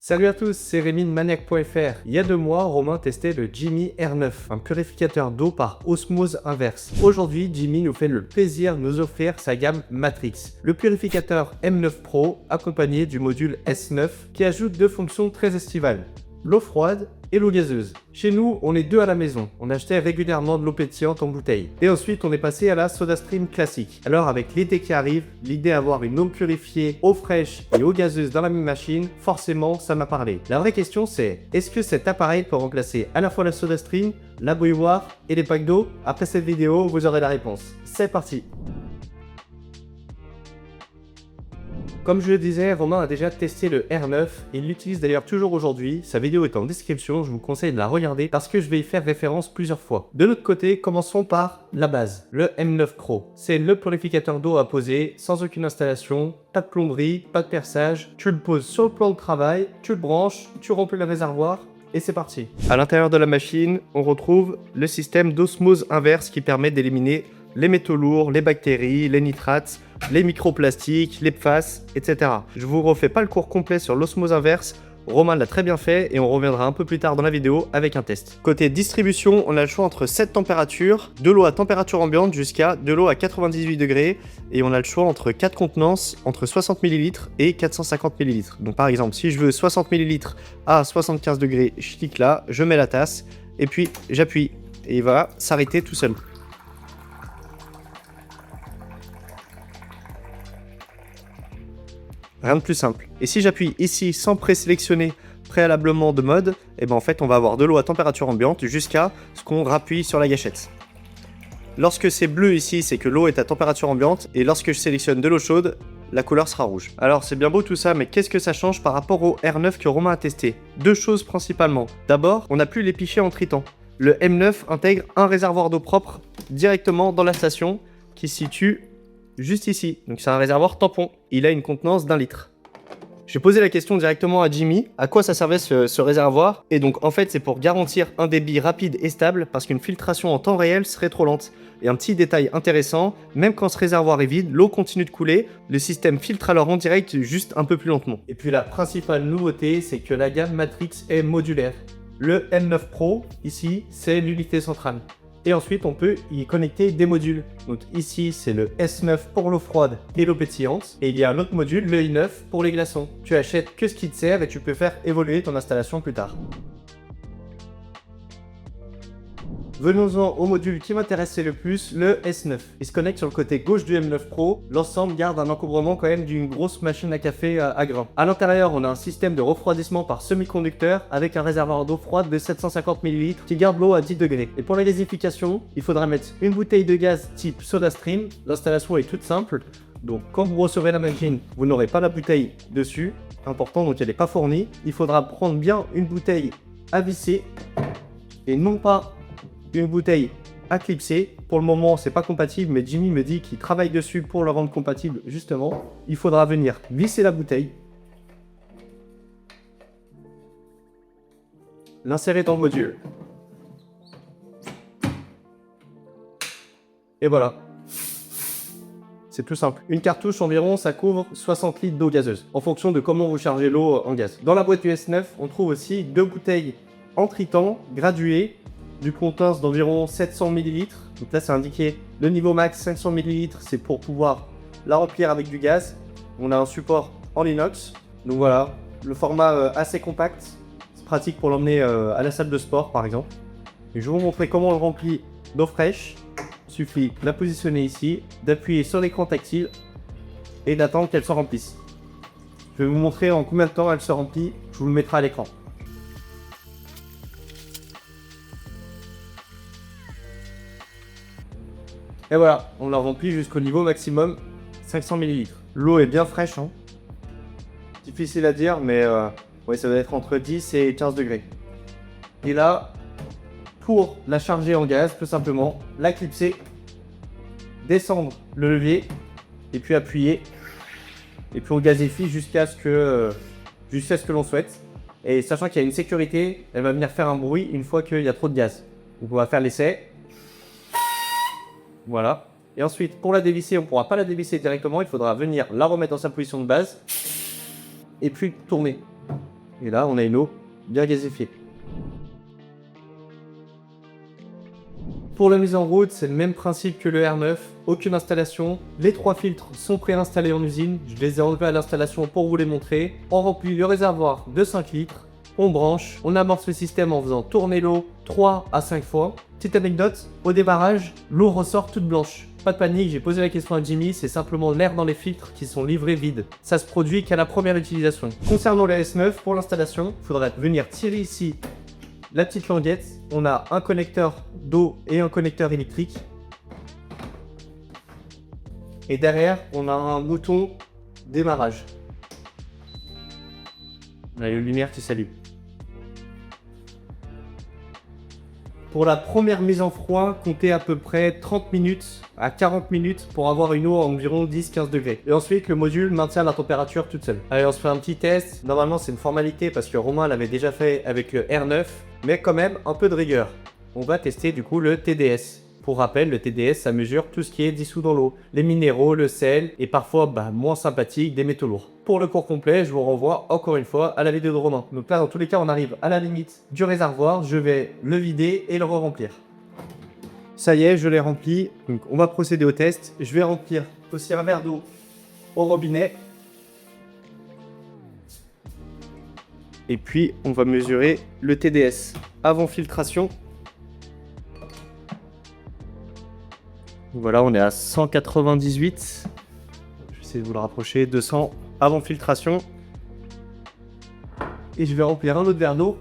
Salut à tous, c'est Rémi de Maniac.fr. Il y a 2 mois, Romain testait le Jimmy R9, un purificateur d'eau par osmose inverse. Aujourd'hui, Jimmy nous fait le plaisir de nous offrir sa gamme Matrix, le purificateur M9 Pro accompagné du module S9 qui ajoute 2 fonctions très estivales, l'eau froide et l'eau gazeuse. Chez nous, on est 2 à la maison. On achetait régulièrement de l'eau pétillante en bouteille. Et ensuite, on est passé à la SodaStream classique. Alors, avec l'été qui arrive, l'idée d'avoir une eau purifiée, eau fraîche et eau gazeuse dans la même machine, forcément, ça m'a parlé. La vraie question, c'est est-ce que cet appareil peut remplacer à la fois la SodaStream, la bouilloire et les packs d'eau? Après cette vidéo, vous aurez la réponse. C'est parti! Comme je le disais, Romain a déjà testé le R9 et il l'utilise d'ailleurs toujours aujourd'hui. Sa vidéo est en description, je vous conseille de la regarder parce que je vais y faire référence plusieurs fois. De l'autre côté, commençons par la base, le M9 Pro. C'est le purificateur d'eau à poser, sans aucune installation, pas de plomberie, pas de perçage. Tu le poses sur le plan de travail, tu le branches, tu remplis le réservoir. Et c'est parti. À l'intérieur de la machine, on retrouve le système d'osmose inverse qui permet d'éliminer les métaux lourds, les bactéries, les nitrates, les microplastiques, les PFAS, etc. Je vous refais pas le cours complet sur l'osmose inverse, Romain l'a très bien fait et on reviendra un peu plus tard dans la vidéo avec un test. Côté distribution, on a le choix entre 7 températures, de l'eau à température ambiante jusqu'à de l'eau à 98 degrés et on a le choix entre 4 contenances entre 60 ml et 450 ml. Donc par exemple, si je veux 60 ml à 75 degrés, je clique là, je mets la tasse et puis j'appuie et il va s'arrêter tout seul. Rien de plus simple. Et si j'appuie ici sans présélectionner préalablement de mode, et ben en fait on va avoir de l'eau à température ambiante jusqu'à ce qu'on rappuie sur la gâchette. Lorsque c'est bleu ici, c'est que l'eau est à température ambiante, et lorsque je sélectionne de l'eau chaude, la couleur sera rouge. Alors c'est bien beau tout ça, mais qu'est-ce que ça change par rapport au R9 que Romain a testé? 2 choses principalement. D'abord, on n'a plus les pichets en triton. Le M9 intègre un réservoir d'eau propre directement dans la station qui se situe juste ici. Donc c'est un réservoir tampon. Il a une contenance d'1 litre. J'ai posé la question directement à Jimmy, à quoi ça servait ce réservoir? Et donc en fait c'est pour garantir un débit rapide et stable parce qu'une filtration en temps réel serait trop lente. Et un petit détail intéressant, même quand ce réservoir est vide, l'eau continue de couler, le système filtre alors en direct juste un peu plus lentement. Et puis la principale nouveauté, c'est que la gamme Matrix est modulaire. Le M9 Pro, ici, c'est l'unité centrale. Et ensuite, on peut y connecter des modules. Donc ici, c'est le S9 pour l'eau froide et l'eau pétillante. Et il y a un autre module, le i9, pour les glaçons. Tu achètes que ce qui te sert et tu peux faire évoluer ton installation plus tard. Venons-en au module qui m'intéressait le plus, le S9. Il se connecte sur le côté gauche du M9 Pro. L'ensemble garde un encombrement quand même d'une grosse machine à café à grains. À l'intérieur, on a un système de refroidissement par semi-conducteur avec un réservoir d'eau froide de 750 ml qui garde l'eau à 10 degrés. Et pour la gasification, il faudra mettre une bouteille de gaz type SodaStream. L'installation est toute simple. Donc quand vous recevrez la machine, vous n'aurez pas la bouteille dessus. Important, donc elle n'est pas fournie. Il faudra prendre bien une bouteille à visser et non pas une bouteille à clipser. Pour le moment, c'est pas compatible, mais Jimmy me dit qu'il travaille dessus pour le rendre compatible, justement. Il faudra venir visser la bouteille, l'insérer dans le module. Et voilà. C'est tout simple. Une cartouche environ, ça couvre 60 litres d'eau gazeuse, en fonction de comment vous chargez l'eau en gaz. Dans la boîte du S9, on trouve aussi 2 bouteilles en triton graduées, du contenance d'environ 700 ml. Donc là c'est indiqué le niveau max 500 ml, c'est pour pouvoir la remplir avec du gaz. On a un support en inox. Donc voilà, le format assez compact. C'est pratique pour l'emmener à la salle de sport par exemple. Et je vais vous montrer comment on le remplit d'eau fraîche. Il suffit de la positionner ici, d'appuyer sur l'écran tactile et d'attendre qu'elle se remplisse. Je vais vous montrer en combien de temps elle se remplit. Je vous le mettrai à l'écran. Et voilà, on l'a rempli jusqu'au niveau maximum, 500 ml. L'eau est bien fraîche, hein. Difficile à dire, mais ouais, ça doit être entre 10 et 15 degrés. Et là, pour la charger en gaz, tout simplement, la clipser, descendre le levier, et puis appuyer. Et puis on gazifie jusqu'à ce que l'on souhaite. Et sachant qu'il y a une sécurité, elle va venir faire un bruit une fois qu'il y a trop de gaz. Donc on va faire l'essai. Voilà. Et ensuite, pour la dévisser, on ne pourra pas la dévisser directement. Il faudra venir la remettre dans sa position de base. Et puis tourner. Et là, on a une eau bien gazéfiée. Pour la mise en route, c'est le même principe que le R9, aucune installation. Les 3 filtres sont préinstallés en usine, je les ai enlevés à l'installation pour vous les montrer. On remplit le réservoir de 5 litres, on branche, on amorce le système en faisant tourner l'eau 3 à 5 fois. Petite anecdote, au démarrage, l'eau ressort toute blanche. Pas de panique, j'ai posé la question à Jimmy, c'est simplement l'air dans les filtres qui sont livrés vides. Ça se produit qu'à la première utilisation. Concernant la S9, pour l'installation, il faudra venir tirer ici la petite languette. On a un connecteur d'eau et un connecteur électrique. Et derrière, on a un bouton démarrage. On a une lumière qui s'allume. Pour la première mise en froid, comptez à peu près 30 minutes à 40 minutes pour avoir une eau à environ 10-15 degrés. Et ensuite, le module maintient la température toute seule. Allez, on se fait un petit test. Normalement, c'est une formalité parce que Romain l'avait déjà fait avec le R9, mais quand même un peu de rigueur. On va tester du coup le TDS. Pour rappel, le TDS, ça mesure tout ce qui est dissous dans l'eau. Les minéraux, le sel et parfois, moins sympathique, des métaux lourds. Pour le cours complet, je vous renvoie encore une fois à la vidéo de Romain. Donc là, dans tous les cas, on arrive à la limite du réservoir. Je vais le vider et le re-remplir. Ça y est, je l'ai rempli. Donc on va procéder au test. Je vais remplir aussi un verre d'eau au robinet. Et puis, on va mesurer le TDS avant filtration. Voilà, on est à 198. Je vais essayer de vous le rapprocher. 200 avant filtration. Et je vais remplir un autre verre d'eau.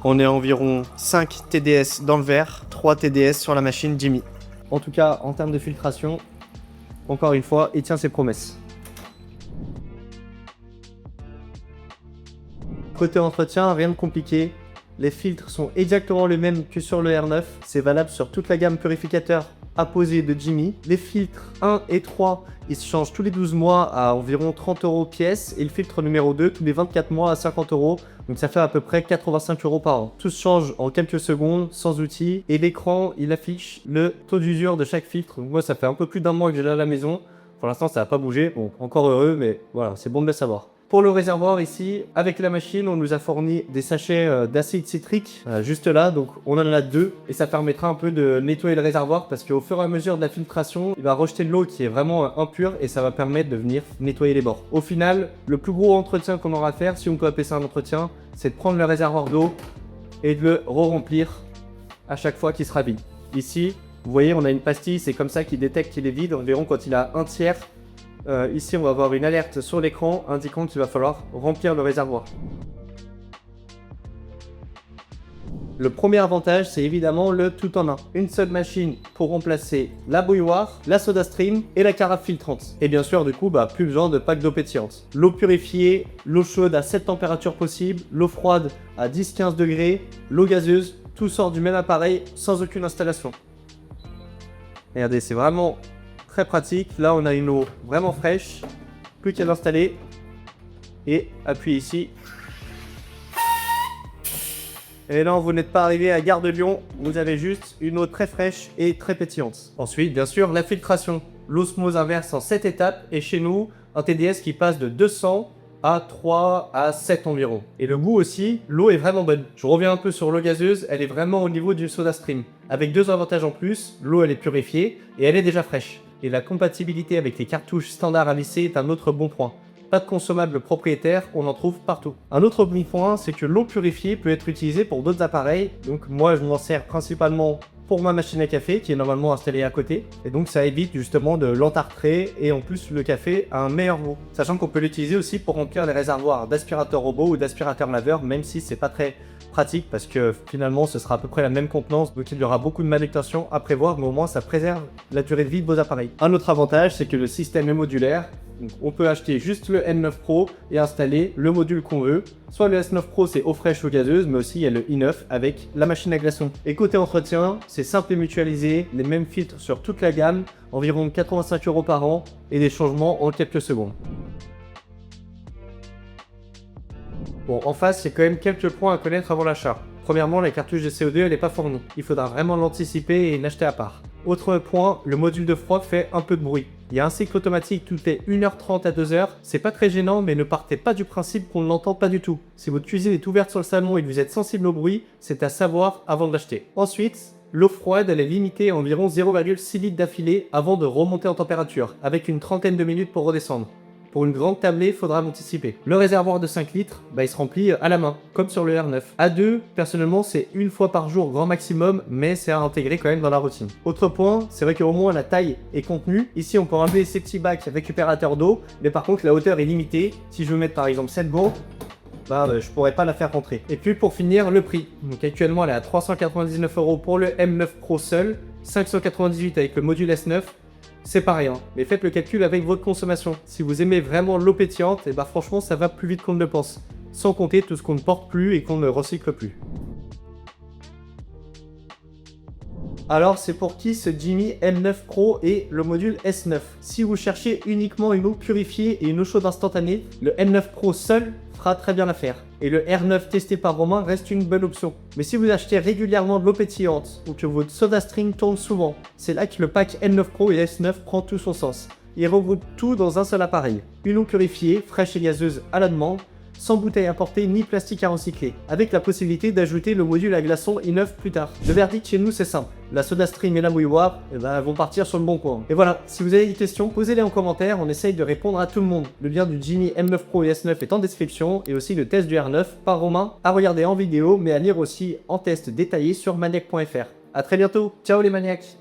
On est à environ 5 TDS dans le verre, 3 TDS sur la machine Jimmy. En tout cas, en termes de filtration, encore une fois, il tient ses promesses. Côté entretien, rien de compliqué. Les filtres sont exactement les mêmes que sur le R9. C'est valable sur toute la gamme purificateur apposée de Jimmy. Les filtres 1 et 3, ils se changent tous les 12 mois à environ 30 € pièce. Et le filtre numéro 2, tous les 24 mois à 50 €. Donc ça fait à peu près 85 € par an. Tout se change en quelques secondes, sans outils. Et l'écran, il affiche le taux d'usure de chaque filtre. Donc moi, ça fait un peu plus d'un mois que j'ai là à la maison. Pour l'instant, ça n'a pas bougé. Bon, encore heureux, mais voilà, c'est bon de le savoir. Pour le réservoir ici, avec la machine, on nous a fourni des sachets d'acide citrique, juste là, donc on en a 2 et ça permettra un peu de nettoyer le réservoir parce qu'au fur et à mesure de la filtration, il va rejeter de l'eau qui est vraiment impure et ça va permettre de venir nettoyer les bords. Au final, le plus gros entretien qu'on aura à faire, si on peut appeler ça un entretien, c'est de prendre le réservoir d'eau et de le re-remplir à chaque fois qu'il sera vide. Ici, vous voyez, on a une pastille, c'est comme ça qu'il détecte qu'il est vide, environ quand il a un tiers. Ici, on va avoir une alerte sur l'écran indiquant qu'il va falloir remplir le réservoir. Le premier avantage, c'est évidemment le tout en un. Une seule machine pour remplacer la bouilloire, la soda stream et la carafe filtrante. Et bien sûr, du coup, plus besoin de pack d'eau pétillante. L'eau purifiée, l'eau chaude à 7 températures possibles, l'eau froide à 10-15 degrés, l'eau gazeuse, tout sort du même appareil sans aucune installation. Regardez, c'est vraiment très pratique. Là, on a une eau vraiment fraîche. Plus qu'à l'installer. Et appuyez ici. Et là, vous n'êtes pas arrivé à Gare de Lyon. Vous avez juste une eau très fraîche et très pétillante. Ensuite, bien sûr, la filtration. L'osmose inverse en 7 étapes. Et chez nous, un TDS qui passe de 200 à 3 à 7 environ. Et le goût aussi, l'eau est vraiment bonne. Je reviens un peu sur l'eau gazeuse. Elle est vraiment au niveau du soda stream. Avec 2 avantages en plus. L'eau, elle est purifiée et elle est déjà fraîche. Et la compatibilité avec les cartouches standards à visser est un autre bon point. Pas de consommables propriétaires, on en trouve partout. Un autre bon point, c'est que l'eau purifiée peut être utilisée pour d'autres appareils. Donc moi, je m'en sers principalement pour ma machine à café qui est normalement installée à côté. Et donc ça évite justement de l'entartrer et en plus le café a un meilleur goût. Sachant qu'on peut l'utiliser aussi pour remplir les réservoirs d'aspirateurs robots ou d'aspirateurs laveurs, même si c'est pas très pratique parce que finalement ce sera à peu près la même contenance, donc il y aura beaucoup de manutention à prévoir, mais au moins ça préserve la durée de vie de vos appareils. Un autre avantage, c'est que le système est modulaire. Donc on peut acheter juste le N9 Pro et installer le module qu'on veut. Soit le S9 Pro c'est eau fraîche ou gazeuse, mais aussi il y a le i9 avec la machine à glaçons. Et côté entretien, c'est simple et mutualisé, les mêmes filtres sur toute la gamme, environ 85 € par an et des changements en quelques secondes. Bon, en face, il y a quand même quelques points à connaître avant l'achat. Premièrement, la cartouche de CO2 elle n'est pas fournie. Il faudra vraiment l'anticiper et l'acheter à part. Autre point, le module de froid fait un peu de bruit. Il y a un cycle automatique toutes les 1h30 à 2h. C'est pas très gênant, mais ne partez pas du principe qu'on ne l'entend pas du tout. Si votre cuisine est ouverte sur le salon et que vous êtes sensible au bruit, c'est à savoir avant de l'acheter. Ensuite, l'eau froide elle est limitée à environ 0,6 litres d'affilée avant de remonter en température, avec une trentaine de minutes pour redescendre. Pour une grande tablée, il faudra l'anticiper. Le réservoir de 5 litres, il se remplit à la main, comme sur le R9. À 2, personnellement, c'est une fois par jour grand maximum, mais c'est à intégrer quand même dans la routine. Autre point, c'est vrai qu'au moins la taille est contenue. Ici, on peut ramener ces petits bacs récupérateurs d'eau, mais par contre, la hauteur est limitée. Si je veux mettre par exemple cette gourde, je pourrais pas la faire rentrer. Et puis pour finir, le prix. Donc actuellement, elle est à 399 € pour le M9 Pro seul, 598 avec le module S9. C'est pas rien, mais faites le calcul avec votre consommation. Si vous aimez vraiment l'eau pétillante, et franchement ça va plus vite qu'on ne le pense. Sans compter tout ce qu'on ne porte plus et qu'on ne recycle plus. Alors c'est pour qui ce Jimmy M9 Pro et le module S9? Si vous cherchez uniquement une eau purifiée et une eau chaude instantanée, le M9 Pro seul fera très bien l'affaire. Et le R9 testé par Romain reste une bonne option. Mais si vous achetez régulièrement de l'eau pétillante ou que votre SodaStream tourne souvent, c'est là que le pack M9 Pro et S9 prend tout son sens. Il regroupe tout dans un seul appareil. Une eau purifiée, fraîche et gazeuse à la demande, sans bouteille importée ni plastique à recycler, avec la possibilité d'ajouter le module à glaçons i9 plus tard. Le verdict chez nous c'est simple, la SodaStream et la mouilloire vont partir sur le bon coin. Et voilà, si vous avez des questions, posez-les en commentaire, on essaye de répondre à tout le monde. Le lien du Jimmy M9 Pro et S9 est en description, et aussi le test du R9 par Romain, à regarder en vidéo, mais à lire aussi en test détaillé sur maniac.fr. A très bientôt, ciao les maniaques!